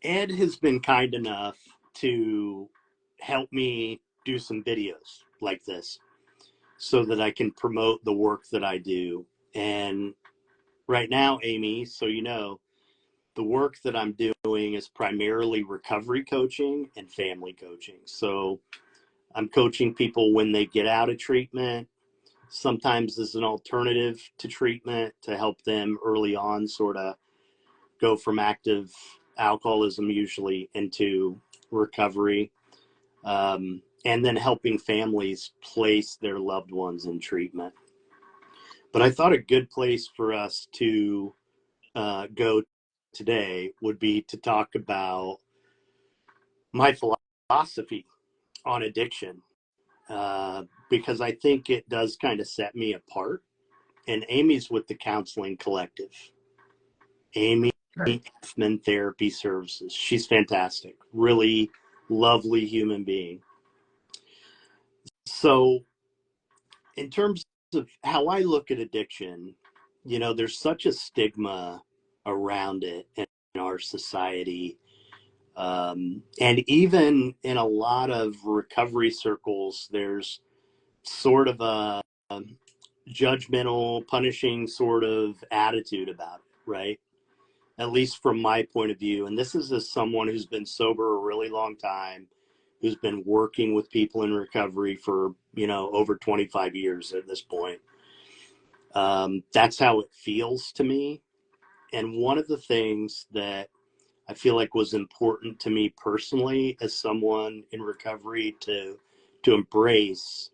Ed has been kind enough to help me do some videos like this so that I can promote the work that I do. And right now, Amy, so you know, the work that I'm doing is primarily recovery coaching and family coaching. So I'm coaching people when they get out of treatment, sometimes as an alternative to treatment to help them early on sort of go from active alcoholism usually into recovery, and then helping families place their loved ones in treatment. But I thought a good place for us to go today would be to talk about my philosophy on addiction, because I think it does kind of set me apart. And Amy's with the Counseling Collective. Amy Right. Huffman Therapy Services. She's fantastic, really lovely human being. So, in terms of how I look at addiction, you know, there's such a stigma around it in our society. And even in a lot of recovery circles, there's sort of a judgmental, punishing sort of attitude about it, right? At least from my point of view. And this is as someone who's been sober a really long time, who's been working with people in recovery for, you know, over 25 years at this point. That's how it feels to me. And one of the things that I feel like was important to me personally as someone in recovery to embrace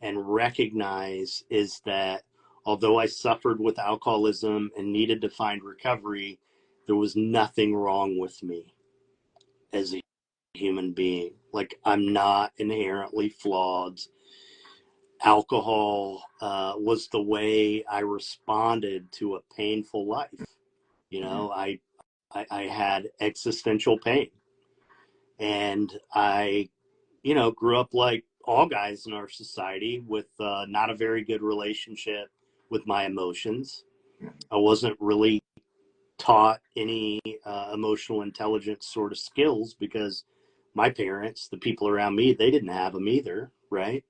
and recognize is that although I suffered with alcoholism and needed to find recovery, there was nothing wrong with me as a human being. Like, I'm not inherently flawed. Alcohol was the way I responded to a painful life. You know, I had existential pain, and I, you know, grew up like all guys in our society with not a very good relationship with my emotions. I wasn't really taught any emotional intelligence sort of skills because my parents, the people around me, they didn't have them either, right?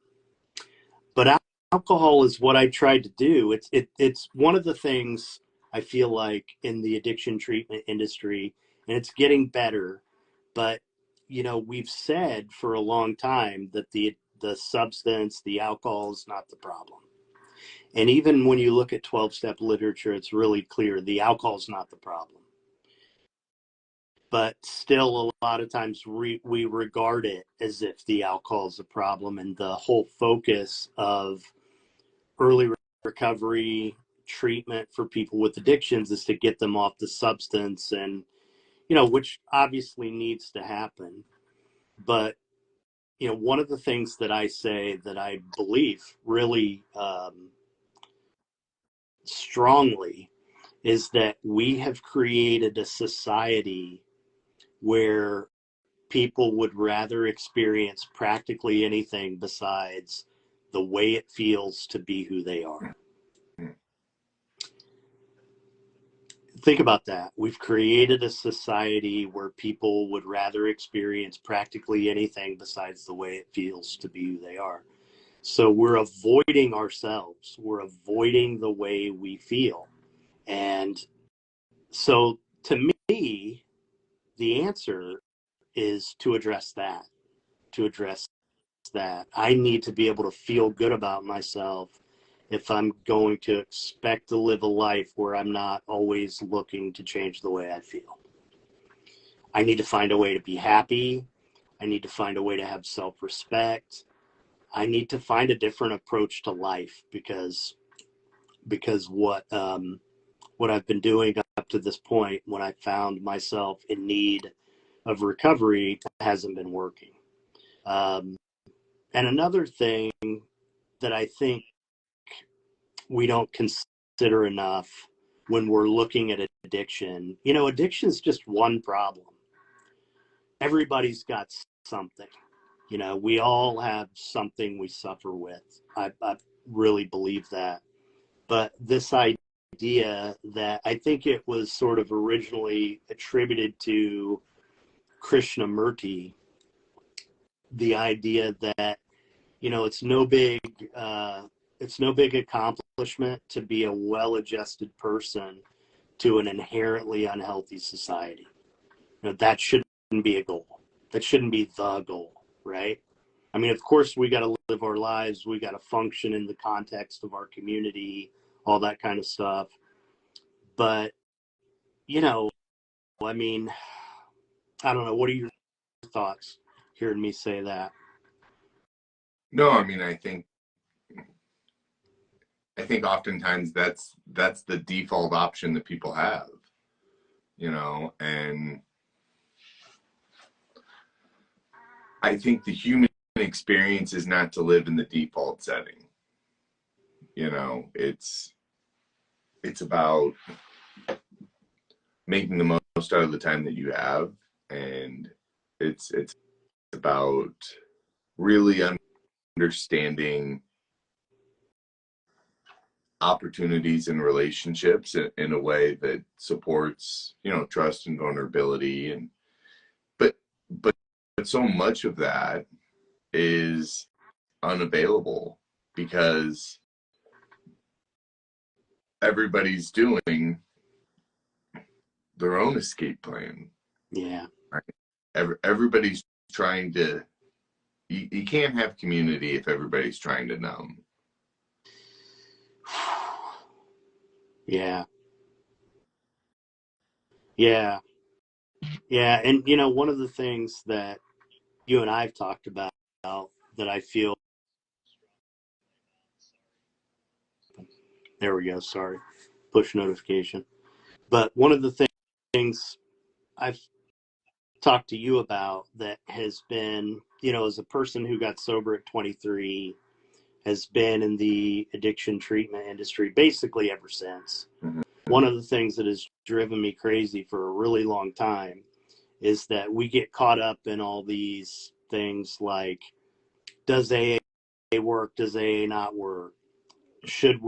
But alcohol is what I tried to do. It's one of the things I feel like in the addiction treatment industry, and it's getting better. But you know, we've said for a long time that the substance, the alcohol, is not the problem. And even when you look at 12-step literature, it's really clear the alcohol is not the problem. But still, a lot of times we regard it as if the alcohol is a problem, and the whole focus of early recovery treatment for people with addictions is to get them off the substance, and you know, which obviously needs to happen. But you know, one of the things that I say that I believe really strongly is that we have created a society where people would rather experience practically anything besides the way it feels to be who they are. Think about that. We've created a society where people would rather experience practically anything besides the way it feels to be who they are. So we're avoiding ourselves. We're avoiding the way we feel. And so to me, the answer is to address that, to address that. I need to be able to feel good about myself if I'm going to expect to live a life where I'm not always looking to change the way I feel. I need to find a way to be happy. I need to find a way to have self-respect. I need to find a different approach to life because what I've been doing up to this point, when I found myself in need of recovery, hasn't been working. Um, and another thing that I think we don't consider enough when we're looking at addiction, you know, addiction is just one problem. Everybody's got something. You know, we all have something we suffer with. I really believe that. But this idea that I think it was sort of originally attributed to Krishnamurti, the idea that, you know, it's no big accomplishment to be a well-adjusted person to an inherently unhealthy society. You know, that shouldn't be a goal. That shouldn't be the goal, right? I mean, of course, we got to live our lives. We got to function in the context of our community, all that kind of stuff. But, you know, I mean, I don't know. What are your thoughts hearing me say that? No, I mean, I think oftentimes that's the default option that people have, you know, and I think the human experience is not to live in the default setting. You know, it's about making the most out of the time that you have, and it's about really understanding opportunities and relationships in a way that supports, you know, trust and vulnerability. And but but so much of that is unavailable because everybody's doing their own escape plan. Yeah. Right? Everybody's trying to. You can't have community if everybody's trying to numb. Yeah. Yeah. Yeah. And, you know, one of the things that you and I've talked about that I feel, there we go, sorry, push notification. But one of the things I've talked to you about that has been, you know, as a person who got sober at 23, has been in the addiction treatment industry basically ever since. Mm-hmm. One of the things that has driven me crazy for a really long time is that we get caught up in all these things like, does AA work? Does AA not work? Should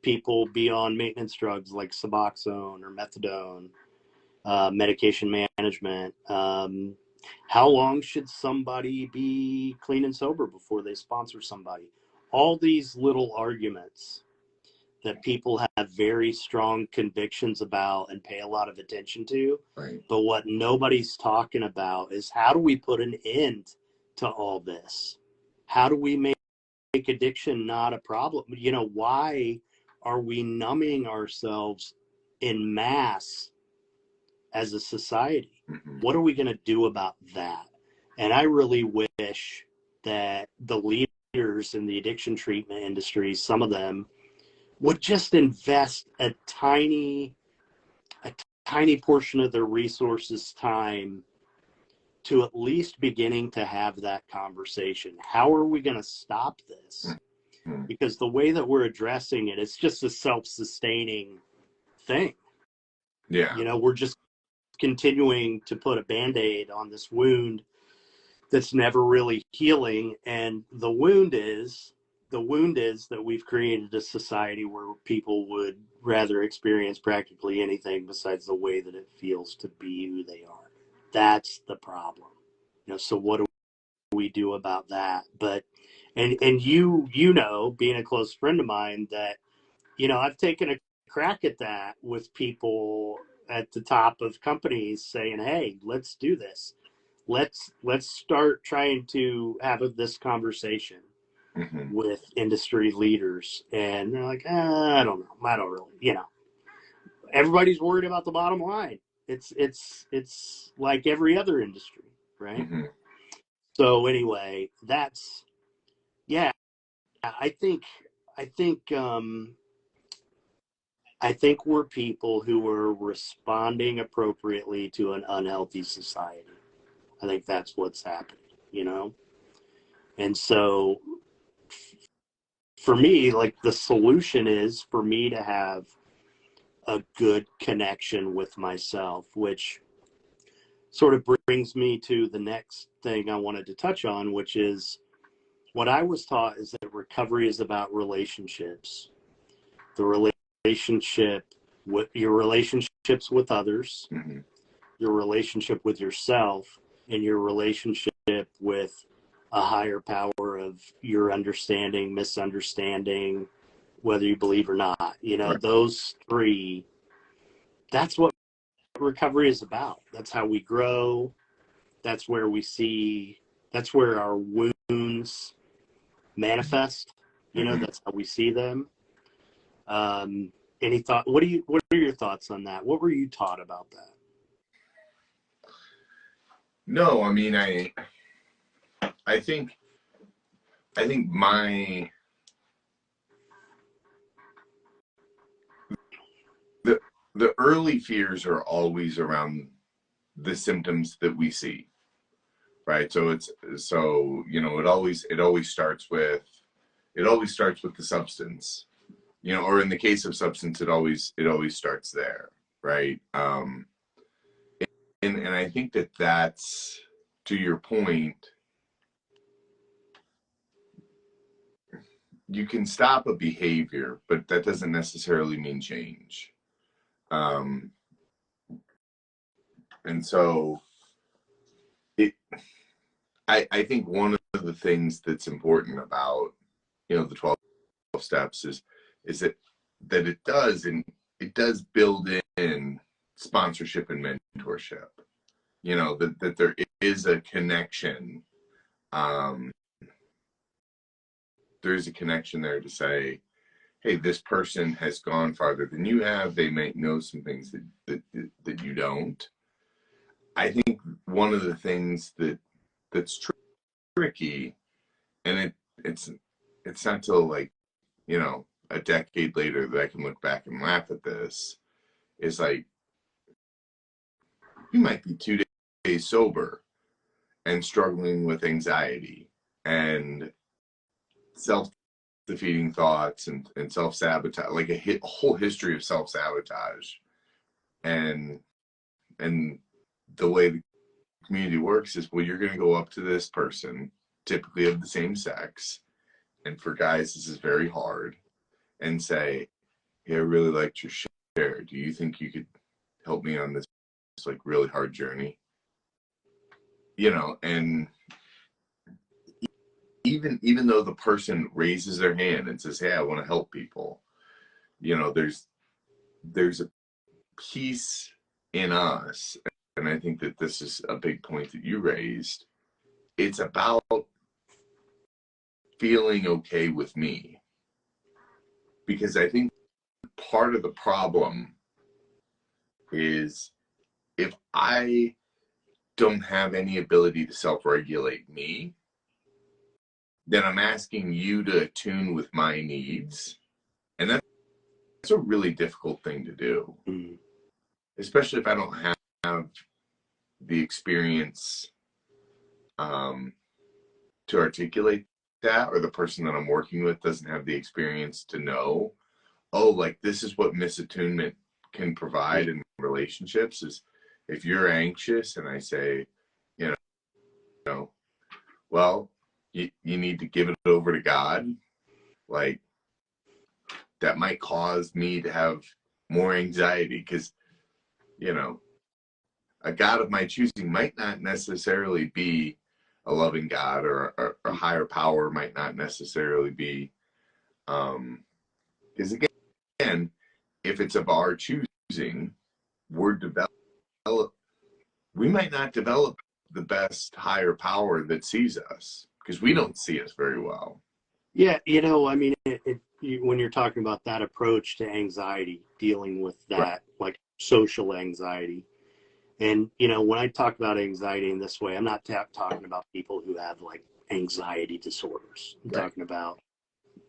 people be on maintenance drugs like Suboxone or methadone? Medication management. How long should somebody be clean and sober before they sponsor somebody? All these little arguments that people have very strong convictions about and pay a lot of attention to. Right. But what nobody's talking about is, how do we put an end to all this? How do we make addiction not a problem? You know, why are we numbing ourselves in mass as a society? Mm-hmm. What are we going to do about that? And I really wish that the leaders in the addiction treatment industry, some of them, would just invest a tiny portion of their resources, time, to at least beginning to have that conversation. How are we going to stop this? Mm-hmm. Because the way that we're addressing it, it's just a self-sustaining thing. Yeah. You know, we're just continuing to put a Band-Aid on this wound that's never really healing. And the wound is that we've created a society where people would rather experience practically anything besides the way that it feels to be who they are. That's the problem. You know, so what do we do about that? But and you know, being a close friend of mine, that, you know, I've taken a crack at that with people at the top of companies saying, hey, let's do this. Let's start trying to have this conversation Mm-hmm. with industry leaders. And they're like, I don't know. I don't really, you know, everybody's worried about the bottom line. It's like every other industry, right? Mm-hmm. So anyway, that's, yeah, I think, I think, I think we're people who are responding appropriately to an unhealthy society. I think that's what's happening, you know? And so for me, like, the solution is for me to have a good connection with myself, which sort of brings me to the next thing I wanted to touch on, which is what I was taught is that recovery is about relationships. The relationship with your relationships with others, Mm-hmm. your relationship with yourself and your relationship with a higher power of your understanding, misunderstanding, whether you believe or not. You know, Right. those three, that's what recovery is about. That's how we grow. That's where we see, that's where our wounds manifest. You know, Mhm. that's how we see them. Any thought, what are your thoughts on that? What were you taught about that? No, I mean, I think my the the early fears are always around the symptoms that we see, right? So you know, it always starts with the substance, you know, or in the case of substance, it always starts there, right? And I think that that's, to your point, you can stop a behavior, but that doesn't necessarily mean change. Um, and so it, I think one of the things that's important about, you know, the 12 steps is that it does build in sponsorship and mentorship. You know, that there is a connection. Um, there's a connection there to say, hey, this person has gone farther than you have. They might know some things that you don't. I think one of the things that's tricky, and it's not till, like, you know, a decade later that I can look back and laugh at this, is like, you might be 2 days sober and struggling with anxiety and self defeating thoughts and self sabotage, like a whole history of self sabotage. And and the way the community works is, well, you're going to go up to this person, typically of the same sex, and for guys this is very hard, and say, hey, I really liked your share. Do you think you could help me on this like really hard journey? You know, and even though the person raises their hand and says, hey, I want to help people, you know, there's a piece in us, and I think that this is a big point that you raised. It's about feeling okay with me, because I think part of the problem is, if I don't have any ability to self-regulate me, then I'm asking you to attune with my needs, and that's a really difficult thing to do, Mm. especially if I don't have the experience um, to articulate that, or the person that I'm working with doesn't have the experience to know, oh, like, this is what misattunement can provide in relationships. Is, if you're anxious and I say, you know, well, you need to give it over to God, like, that might cause me to have more anxiety, because, you know, a God of my choosing might not necessarily be a loving God, or a higher power might not necessarily be, because again, if it's of our choosing, we're develop we might not develop the best higher power that sees us, because we don't see us very well. Yeah, you know, I mean, when you're talking about that approach to anxiety, dealing with Right, that, like social anxiety, and you know, when I talk about anxiety in this way, I'm not talking about people who have like anxiety disorders. I'm right, talking about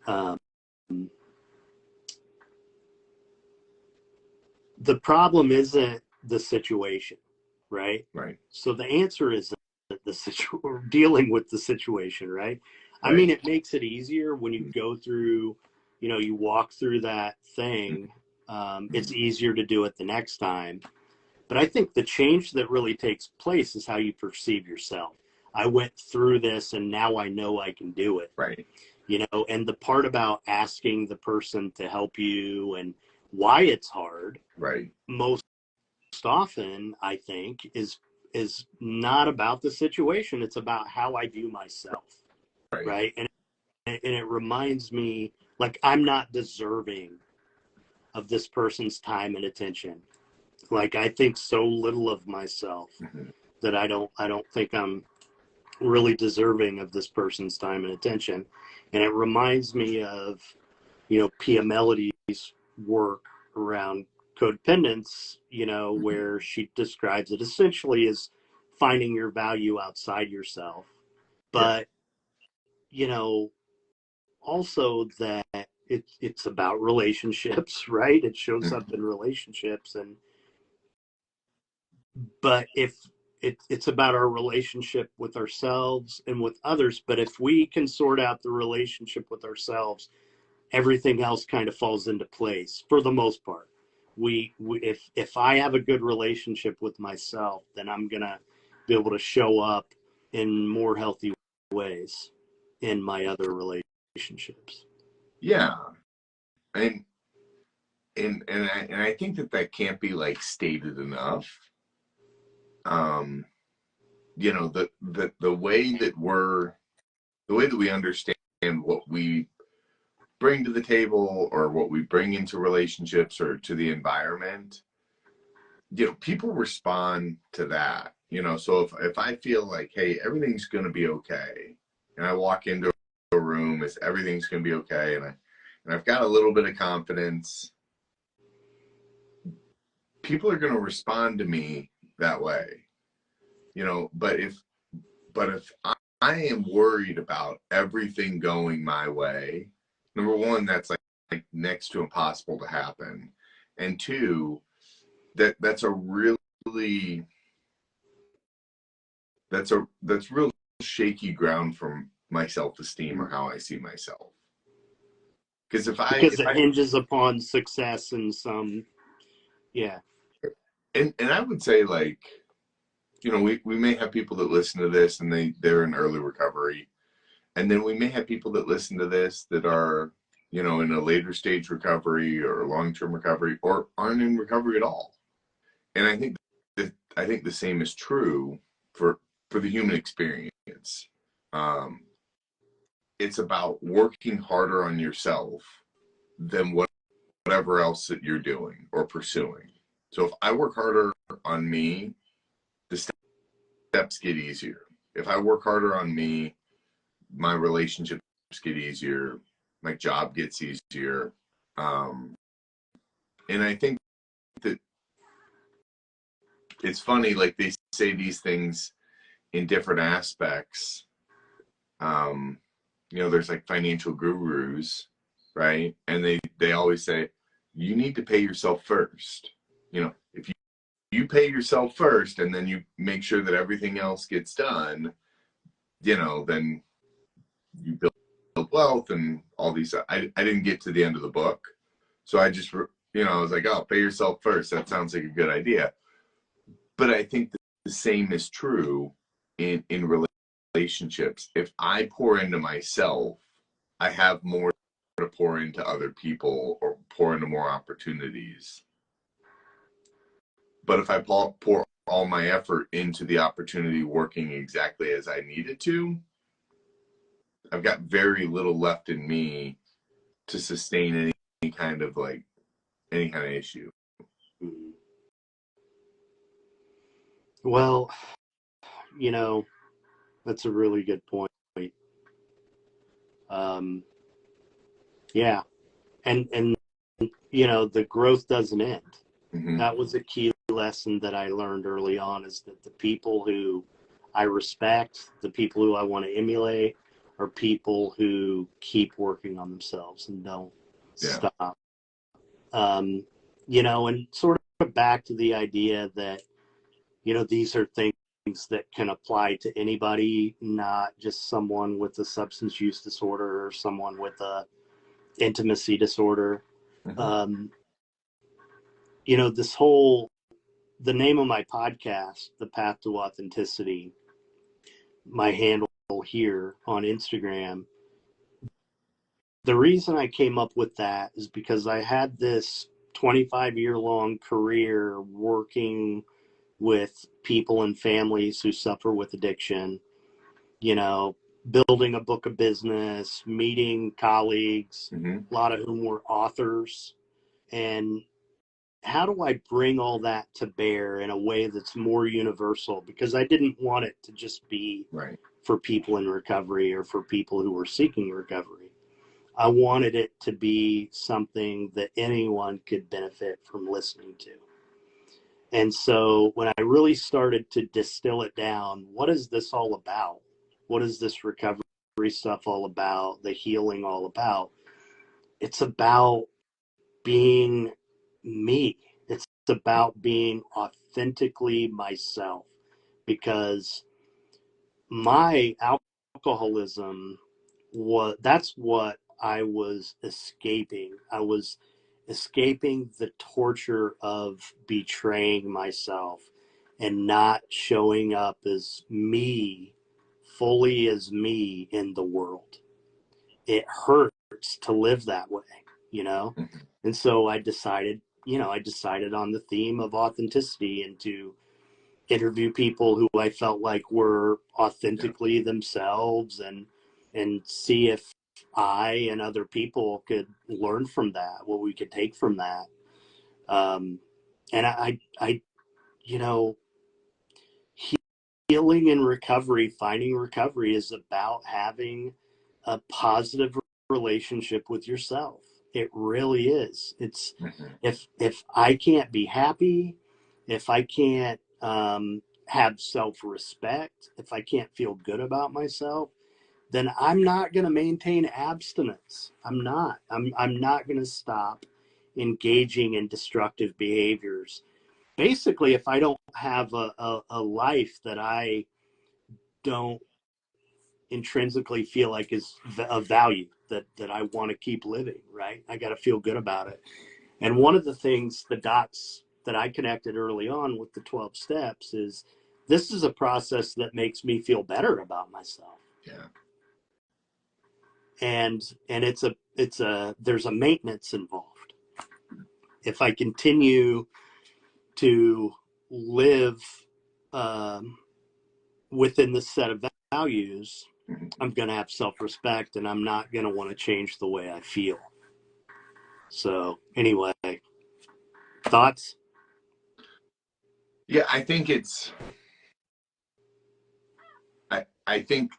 um, the problem isn't the situation, right? right, So the answer is dealing with the situation, right? I right. mean, it makes it easier when you go through, you know, you walk through that thing. It's easier to do it the next time. But I think the change that really takes place is how you perceive yourself. I went through this and now I know I can do it, Right, you know, and the part about asking the person to help you and why it's hard, right, most often, I think, is not about the situation. It's about how I view myself, Right. right? And it reminds me, like, I'm not deserving of this person's time and attention. Like, I think so little of myself Mm-hmm. that I don't think I'm really deserving of this person's time and attention. And it reminds me of, Pia Melody's work around codependence, Mm-hmm. where she describes it essentially as finding your value outside yourself. Yeah. But, you know, also that it's about relationships, right? It shows up Mm-hmm. in relationships. But if it's about our relationship with ourselves and with others. But if we can sort out the relationship with ourselves, everything else kind of falls into place for the most part. If I have a good relationship with myself, then I'm gonna be able to show up in more healthy ways in my other relationships. Yeah. And I think that can't be like stated enough. Um, the way that we understand what we bring to the table or what we bring into relationships or to the environment, people respond to that. So if I feel like, hey, everything's gonna be okay, and I walk into a room, is everything's gonna be okay, and I've got a little bit of confidence, people are gonna respond to me that way. But if I am worried about everything going my way, number one, that's like next to impossible to happen. And two, that's a really that's real shaky ground from my self-esteem or how I see myself. Because if I Because if it I hinges upon success and some, yeah. and I would say, like, we may have people that listen to this and they're in early recovery. And then we may have people that listen to this that are, in a later stage recovery or long-term recovery or aren't in recovery at all. And I think the same is true for the human experience. Um, it's about working harder on yourself than whatever else that you're doing or pursuing. So if I work harder on me, the steps get easier. If I work harder on me, my relationships get easier, my job gets easier. Um, and I think that it's funny, like they say these things in different aspects. Um, there's like financial gurus, right? And they always say, you need to pay yourself first. If you pay yourself first and then you make sure that everything else gets done, then you build wealth and all these. I didn't get to the end of the book. So I just, I was like, oh, pay yourself first. That sounds like a good idea. But I think that the same is true in relationships. If I pour into myself, I have more to pour into other people or pour into more opportunities. But if I pour all my effort into the opportunity working exactly as I need it to, I've got very little left in me to sustain any kind of issue. Mhm. Well, you know, that's a really good point. Um, yeah, and the growth doesn't end. Mm-hmm. That was a key lesson that I learned early on, is that the people who I respect, the people who I want to emulate, are people who keep working on themselves and don't Yeah. stop. And sort of back to the idea that, these are things that can apply to anybody, not just someone with a substance use disorder or someone with a intimacy disorder. Mm-hmm. Um, the name of my podcast, The Path to Authenticity, my handle here on Instagram, the reason I came up with that is because I had this 25-year-long career working with people and families who suffer with addiction, you know, building a book of business, meeting colleagues, a lot of whom were authors. And how do I bring all that to bear in a way that's more universal? Because I didn't want it to just be Right. for people in recovery or for people who were seeking recovery. I wanted it to be something that anyone could benefit from listening to. And so when I really started to distill it down, what is this all about? What is this recovery stuff all about? The healing all about? It's about being me. It's about being authentically myself, because my alcoholism that's what I was escaping. I was escaping the torture of betraying myself and not showing up as me, fully as me in the world. It hurts to live that way, you know? And so I decided, I decided on the theme of authenticity and to interview people who I felt like were authentically themselves and see if I and other people could learn from that, what we could take from that. And I, you know, healing and recovery, finding recovery is about having a positive relationship with yourself. It really is. It's if I can't be happy, if I can't have self-respect, if I can't feel good about myself, then I'm not going to maintain abstinence. I'm not. I'm not going to stop engaging in destructive behaviors. Basically, if I don't have a life that I don't intrinsically feel like is of value, that I want to keep living, right? I got to feel good about it. And one of the things, the dots that I connected early on with the 12 steps is this is a process that makes me feel better about myself. Yeah. And there's a maintenance involved. If I continue to live within this set of values, I'm going to have self-respect and I'm not going to want to change the way I feel. So anyway, thoughts? Yeah, I think it's I think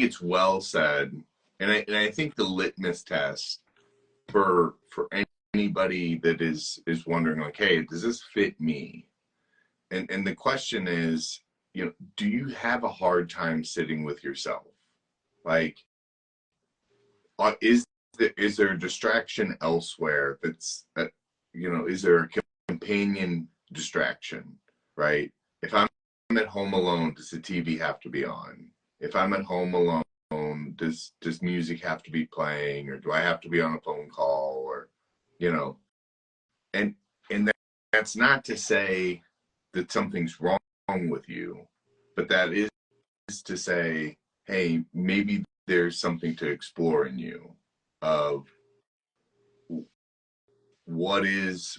it's well said. And I think the litmus test for anybody that is wondering, like, hey, does this fit me? And the question is, do you have a hard time sitting with yourself? Like, is there a distraction elsewhere is there a companion distraction, right? If I'm at home alone, does the TV have to be on? If I'm at home alone, does music have to be playing, or do I have to be on a phone call, or and that's not to say that something's wrong with you, but that is to say, hey, maybe there's something to explore in you of what is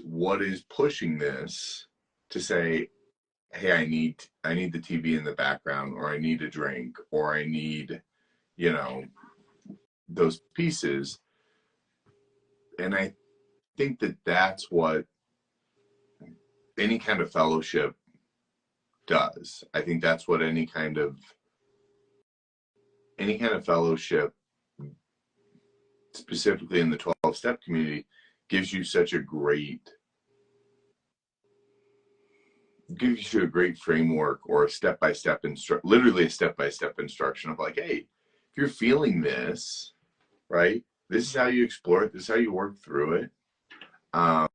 pushing this to say, hey, I need the TV in the background, or I need a drink, or I need, those pieces. And I think that that's what any kind of fellowship does. I think that's what any kind of fellowship, specifically in the 12-step community, gives you a great framework, or a step-by-step literally a step-by-step instruction of like, hey, if you're feeling this, right, this is how you explore it, this is how you work through it. And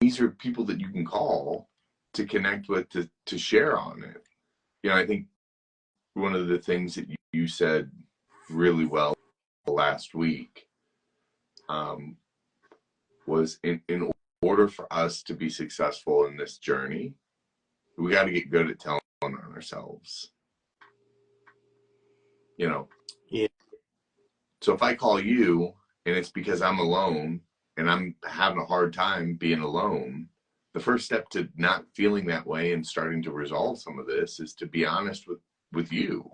these are people that you can call to connect with, to share on it. I think one of the things that you said really well last week was in order for us to be successful in this journey, we got to get good at telling on ourselves. Yeah. So if I call you and it's because I'm alone and I'm having a hard time being alone, the first step to not feeling that way and starting to resolve some of this is to be honest with you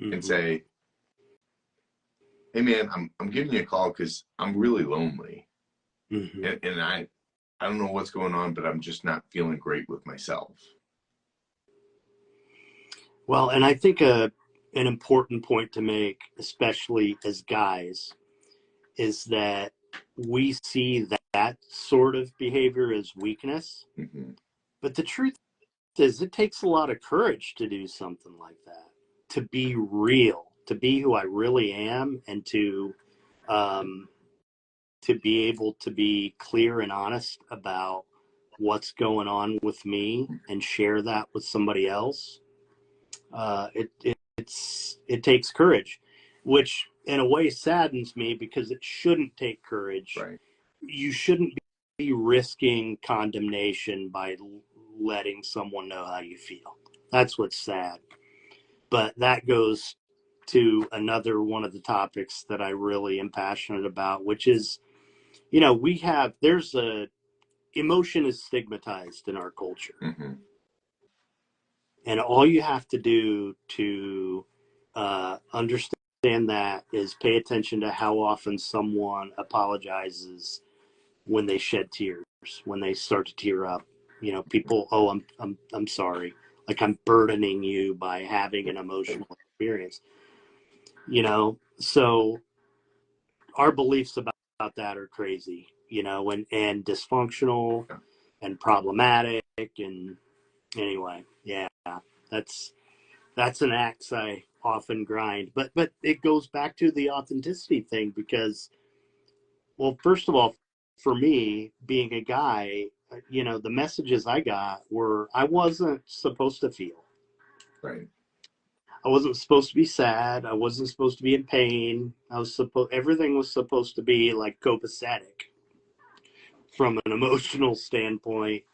and Mm-hmm. say, hey man, I'm giving you a call because I'm really lonely. Mm-hmm. And I don't know what's going on, but I'm just not feeling great with myself. Well, and I think an important point to make, especially as guys, is that we see that sort of behavior as weakness. Mm-hmm. But the truth is, it takes a lot of courage to do something like that, to be real, to be who I really am, and um, to be able to be clear and honest about what's going on with me and share that with somebody else. It takes courage, which in a way saddens me because it shouldn't take courage. Right. You shouldn't be risking condemnation by letting someone know how you feel. That's what's sad. But that goes to another one of the topics that I really am passionate about, which is, there's a emotion is stigmatized in our culture. Mm-hmm. And all you have to do to understand that is pay attention to how often someone apologizes when they shed tears, when they start to tear up. People, oh, I'm sorry. Like I'm burdening you by having an emotional experience. So our beliefs about that are crazy, and dysfunctional Yeah. and problematic. And anyway, yeah, that's that's an axe I often grind. But it goes back to the authenticity thing because, well, first of all, for me being a guy, the messages I got were I wasn't supposed to feel. Right. I wasn't supposed to be sad. I wasn't supposed to be in pain. Everything was supposed to be like copacetic from an emotional standpoint.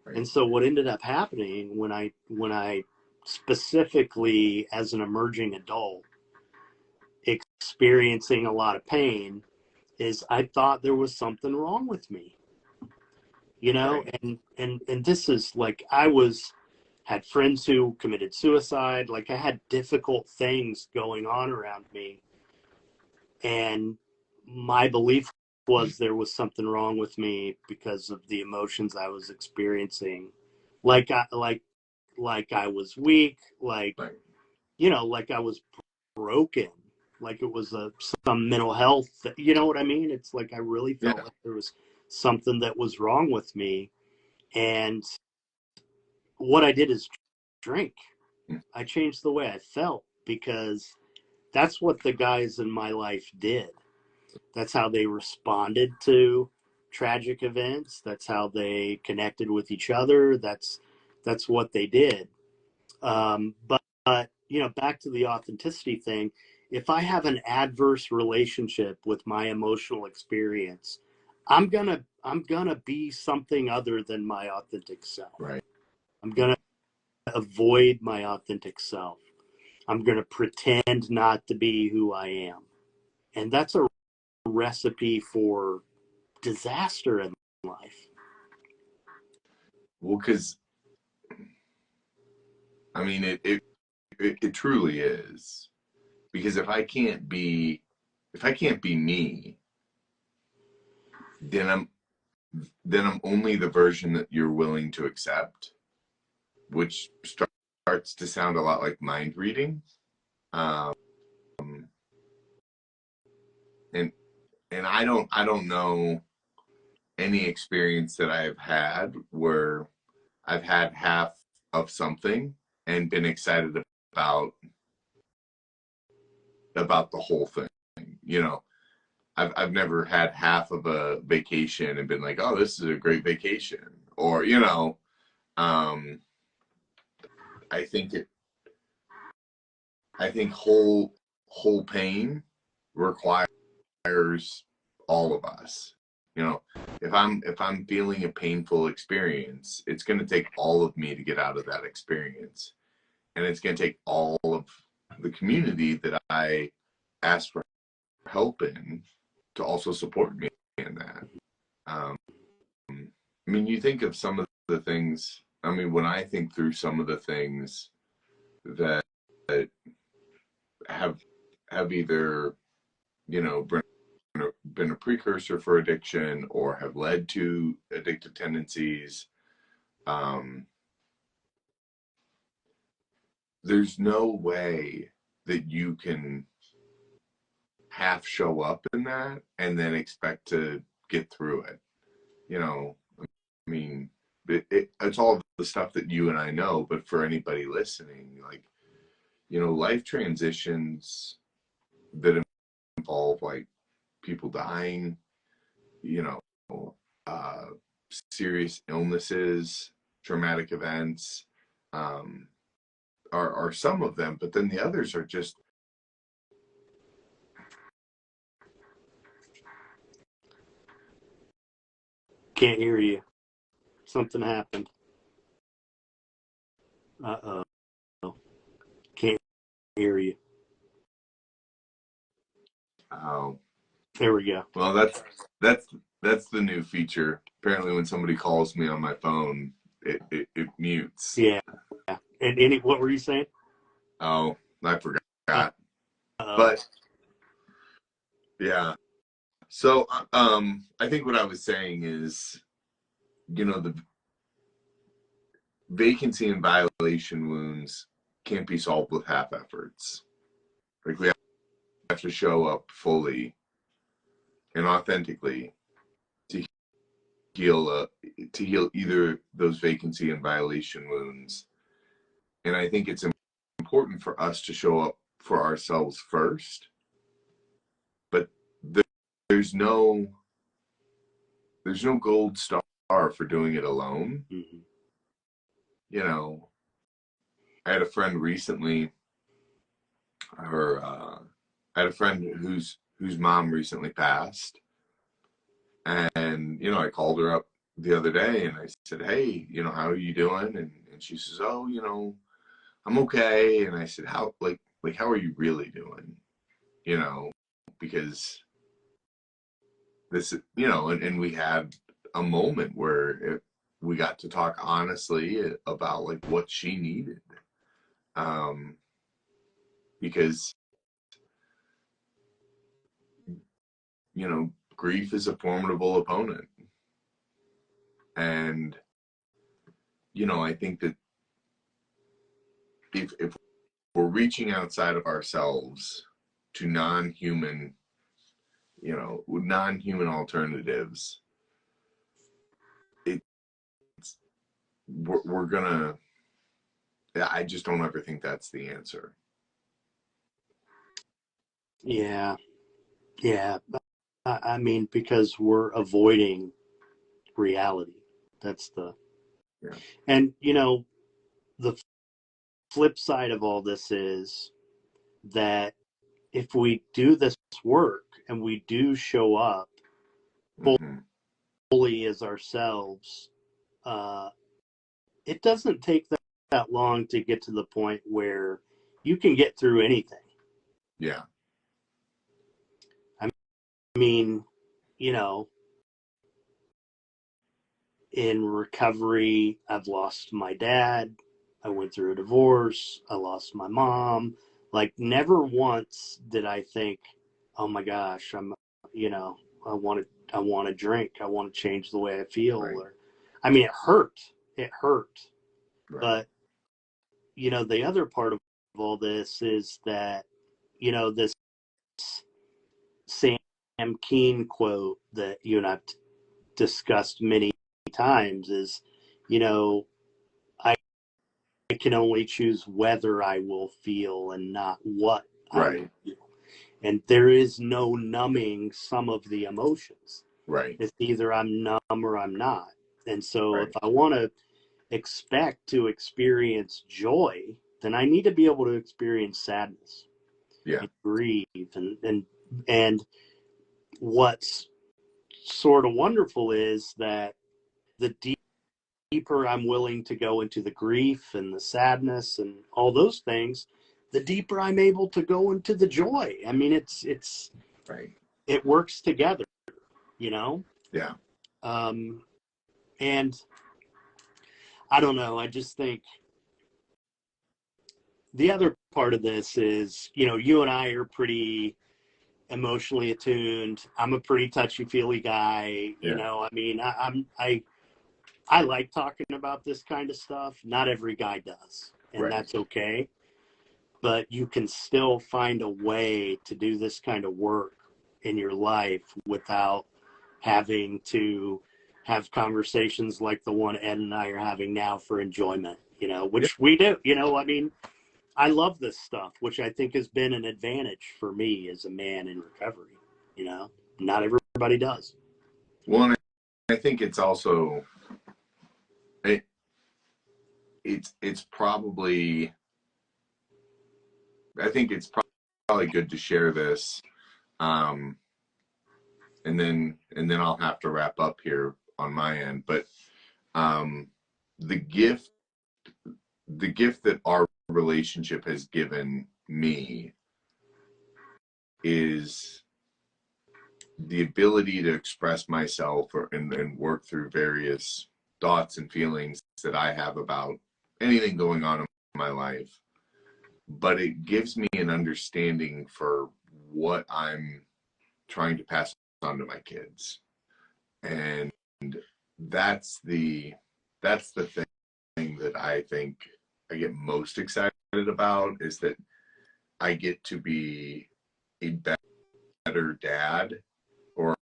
Right. And so what ended up happening when I specifically as an emerging adult experiencing a lot of pain is I thought there was something wrong with me, Right. and this is like had friends who committed suicide. Like I had difficult things going on around me, and my belief was there was something wrong with me because of the emotions I was experiencing. Like I was weak, Right. like I was broken, like it was some mental health. You know what I mean? It's like I really felt Yeah. like there was something that was wrong with me, and what I did is drink. I changed the way I felt because that's what the guys in my life did. That's how they responded to tragic events. That's how they connected with each other. That's what they did. But back to the authenticity thing. If I have an adverse relationship with my emotional experience, I'm gonna be something other than my authentic self. Right. I'm gonna avoid my authentic self. I'm gonna pretend not to be who I am, and that's a recipe for disaster in life. Well, because I mean, it truly is. Because if I can't be me, then I'm only the version that you're willing to accept, which starts to sound a lot like mind reading. Um, and I don't know any experience that I've had where I've had half of something and been excited about about the whole thing. You know, I've never had half of a vacation and been like, oh, this is a great vacation, or um, I think it I think whole pain requires all of us. You know, if I'm feeling a painful experience, it's going to take all of me to get out of that experience, and it's going to take all of the community that I ask for help in to also support me in that. I mean, you think of some of the things. I mean, when I think through some of the things that have either, you know, been a precursor for addiction or have led to addictive tendencies, um, there's no way that you can half show up in that and then expect to get through it. You know, I mean, it's all the stuff that you and I know, but for anybody listening, like, you know, life transitions that involve like people dying, you know, uh, serious illnesses, traumatic events, um, are some of them, but then the others are just. Can't hear you. Something happened. Uh-oh. Can't hear you. Oh, There we go. well, that's the new feature. Apparently, when somebody calls me on my phone, it mutes. Yeah. And what were you saying? Oh, I Uh, forgot. uh, But yeah. So, I think what I was saying is, you know, the vacancy and violation wounds can't be solved with half efforts. Like, we have to show up fully and authentically to heal either those vacancy and violation wounds. And I think it's important for us to show up for ourselves first, but there's no gold star for doing it alone. mm-hmm. You know, I had a friend recently, I had a friend whose mom recently passed, and you know, I called her up the other day and I said, "Hey, you know, how are you doing?" And she says, "Oh, you know, I'm okay." And I said, "How how are you really doing?" You know, because this, you know, and we had a moment where we got to talk honestly about like what she needed, um, because, you know, grief is a formidable opponent. And, you know, I think that if we're reaching outside of ourselves to non-human, you know, non-human alternatives, it's we're gonna. I just don't ever think that's the answer. Yeah. Yeah. I mean, because we're avoiding reality. That's the, Yeah. and, you know, the flip side of all this is that if we do this work and we do show up Mm-hmm. fully as ourselves, uh, it doesn't take that long to get to the point where you can get through anything. Yeah. I mean, you know, in recovery, I've lost my dad. I went through a divorce. I lost my mom. Like, never once did I think, oh my gosh, you know, I want to drink. I want to change the way I feel. Right. Or, I mean, it hurt. It hurt. Right. But, you know, the other part of all this is that, you know, this Sam Keen quote that you and I've discussed many times is, you know, I can only choose whether I will feel and not what I will Right. feel. And there is no numbing some of the emotions. Right. It's either I'm numb or I'm not. And so if Right. I want to expect to experience joy, then I need to be able to experience sadness Yeah. and grief and what's sort of wonderful is that the deeper I'm willing to go into the grief and the sadness and all those things, the deeper I'm able to go into the joy. I mean, Right. it works together, you know? Yeah. And I don't know, I just think the other part of this is, you know, you and I are pretty emotionally attuned. I'm a pretty touchy feely guy. You Yeah. know, I mean, I like talking about this kind of stuff. Not every guy does, and Right. that's okay. But you can still find a way to do this kind of work in your life without having to have conversations like the one Ed and I are having now for enjoyment, you know, which we do. You know, I mean, I love this stuff, which I think has been an advantage for me as a man in recovery. You know, not everybody does. Well, and I think it's also it's probably, I think it's probably good to share this, and then I'll have to wrap up here on my end. But um, the gift that our relationship has given me is the ability to express myself and work through various thoughts and feelings that I have about anything going on in my life. But it gives me an understanding for what I'm trying to pass on to my kids. And that's the thing that I think I get most excited about, is that I get to be a better dad, or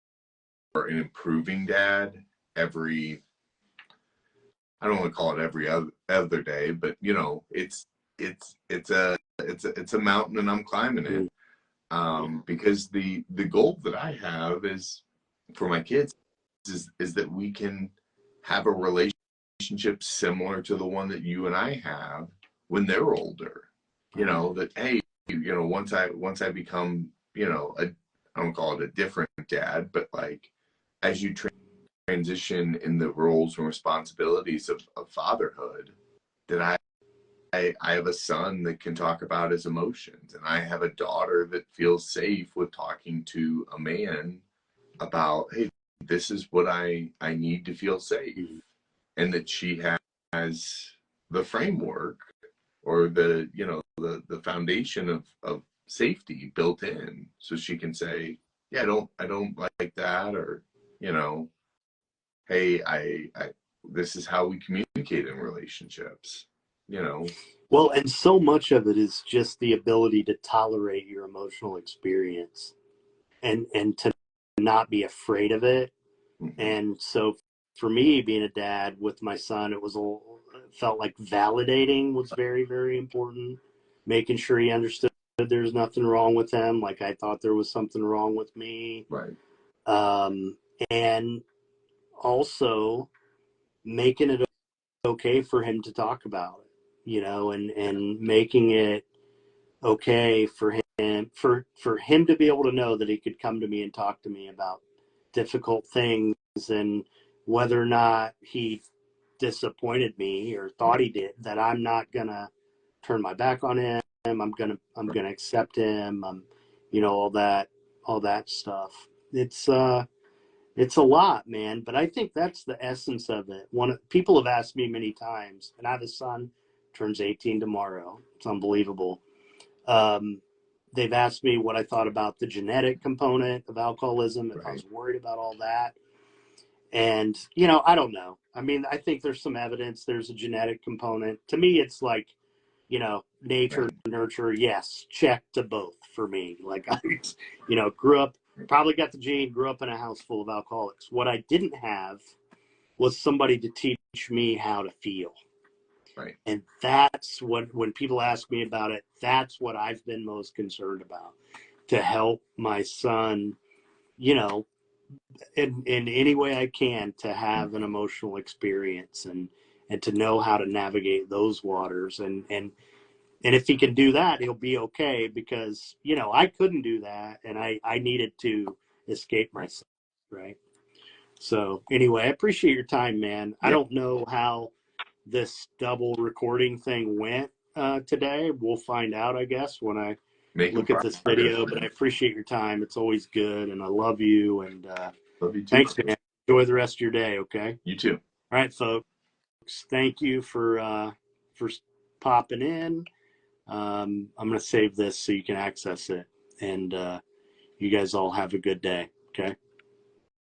an improving dad every, I don't want to call it every other day, but you know, it's a mountain and I'm climbing it. Because the goal that I have is for my kids is that we can have a relationship similar to the one that you and I have when they're older. You know, that, hey, you know, once I become, you know, I don't call it a different dad, but like, as you transition in the roles and responsibilities of fatherhood, that I have a son that can talk about his emotions, and I have a daughter that feels safe with talking to a man about, hey, this is what I need to feel safe, and that she has the framework, or the, you know, the foundation of safety built in, so she can say, yeah, I don't like that, or, you know, hey, I this is how we communicate in relationships, you know. Well, and so much of it is just the ability to tolerate your emotional experience and to not be afraid of it. Mm-hmm. And so for me, being a dad with my son, it felt like validating was very, very important. Making sure he understood there's nothing wrong with him, like I thought there was something wrong with me. Right. And also making it okay for him to talk about it, you know, and making it okay for him to be able to know that he could come to me and talk to me about difficult things, and whether or not he disappointed me or thought he did, that I'm not gonna turn my back on him. I'm gonna accept him. You know, all that stuff. It's a lot, man. But I think that's the essence of it. People have asked me many times, and I have a son, turns 18 tomorrow. It's unbelievable. Um, they've asked me what I thought about the genetic component of alcoholism, if I was worried about all that. And, you know, I don't know. I mean, I think there's some evidence there's a genetic component. To me, it's like, you know, nature, nurture, yes, check to both for me. Like, I, you know, probably got the gene, grew up in a house full of alcoholics. What I didn't have was somebody to teach me how to feel. Right. And that's what, when people ask me about it, that's what I've been most concerned about, to help my son, you know, in any way I can, to have an emotional experience and to know how to navigate those waters. And if he can do that, he'll be okay, because, you know, I couldn't do that, and I needed to escape myself. Right. So anyway, I appreciate your time, man. I don't know how this double recording thing went today. We'll find out, I guess, when I Making look at this progress, video, but I man. appreciate your time. It's always good, and I love you. And Love you too, thanks, brother. man. Enjoy the rest of your day. Okay. You too. All right, folks. Thank you for popping in. I'm going to save this so you can access it, and you guys all have a good day. Okay.